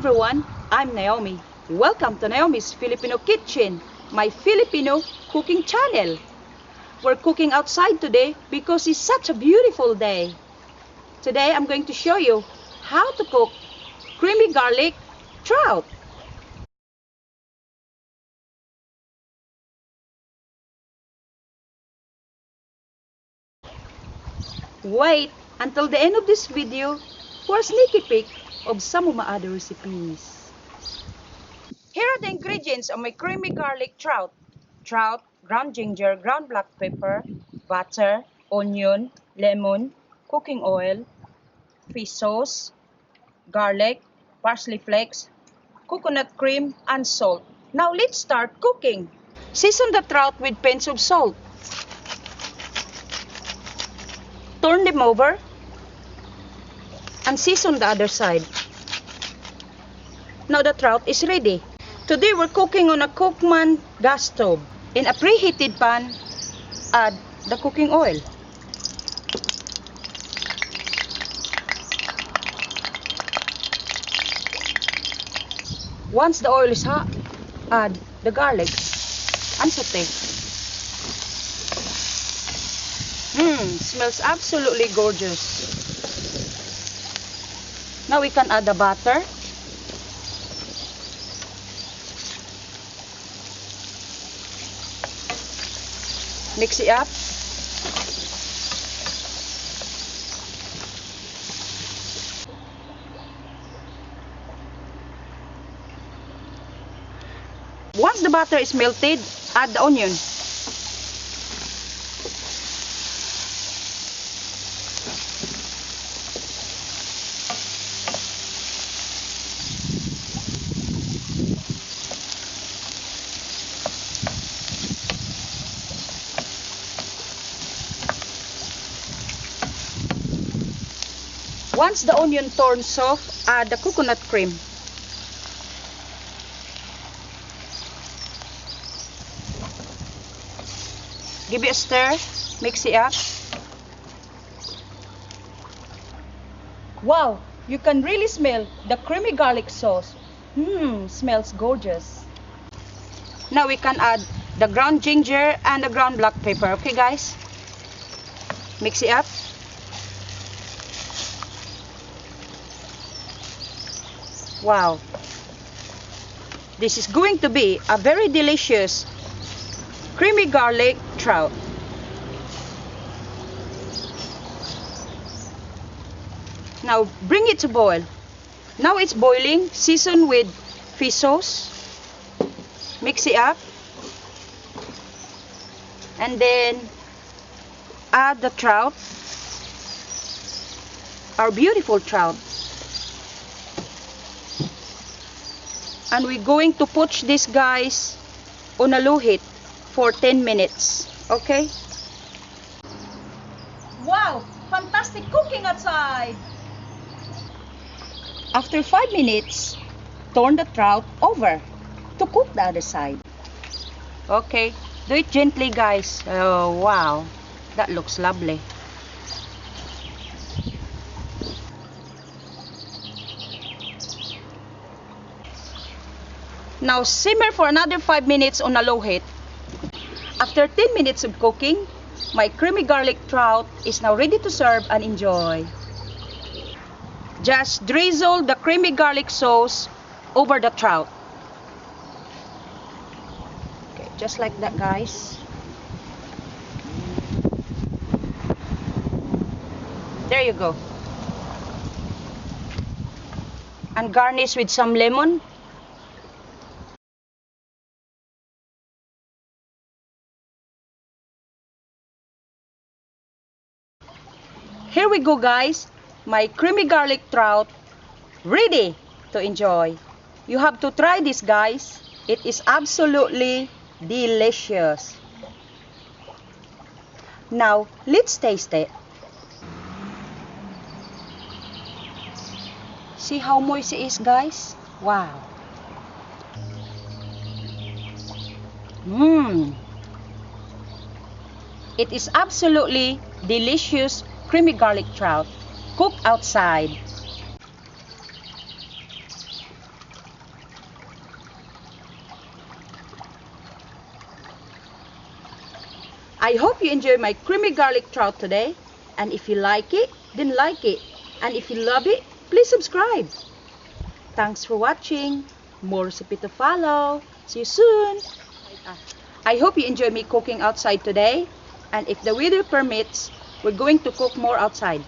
everyone, I'm Naomi. Welcome to Naomi's Filipino Kitchen, my Filipino cooking channel. We're cooking outside today because it's such a beautiful day. Today I'm going to show you how to cook creamy garlic trout. Wait until the end of this video for a sneaky peek of some of my other recipes. Here are the ingredients of my creamy garlic trout. Trout, ground ginger, ground black pepper, butter, onion, lemon, cooking oil, fish sauce, garlic, parsley flakes, coconut cream, and salt. Now let's start cooking. Season the trout with pinch of salt. Turn them over and season the other side. Now the trout is ready. Today we're cooking on a Kochmann gas stove. In a preheated pan, add the cooking oil. Once the oil is hot, add the garlic and saute. Smells absolutely gorgeous. Now we can add the butter. Mix it up. Once the butter is melted, add the onion. Once the onion turns soft, add the coconut cream. Give it a stir, mix it up. Wow, you can really smell the creamy garlic sauce. Smells gorgeous. Now we can add the ground ginger and the ground black pepper. Okay guys? Mix it up. Wow, this is going to be a very delicious creamy garlic trout. Now bring it to boil. Now it's boiling, season with fish sauce, mix it up, and then add the trout, our beautiful trout. And we're going to poach these guys on a low heat for 10 minutes. Okay? Wow! Fantastic cooking outside! After 5 minutes, turn the trout over to cook the other side. Okay, do it gently guys. Oh wow, that looks lovely. Now simmer for another 5 minutes on a low heat. After 10 minutes of cooking, my creamy garlic trout is now ready to serve and enjoy. Just drizzle the creamy garlic sauce over the trout. Okay, just like that guys. There you go. And garnish with some lemon. Here we go guys, my creamy garlic trout ready to enjoy. You have to try this guys, it is absolutely delicious. Now let's taste it. See how moist it is guys? Wow. It is absolutely delicious creamy garlic trout cooked outside. I hope you enjoy my creamy garlic trout today. And if you like it, then like it. And if you love it, please subscribe. Thanks for watching. More recipe to follow. See you soon. I hope you enjoy me cooking outside today. And if the weather permits, we're going to cook more outside.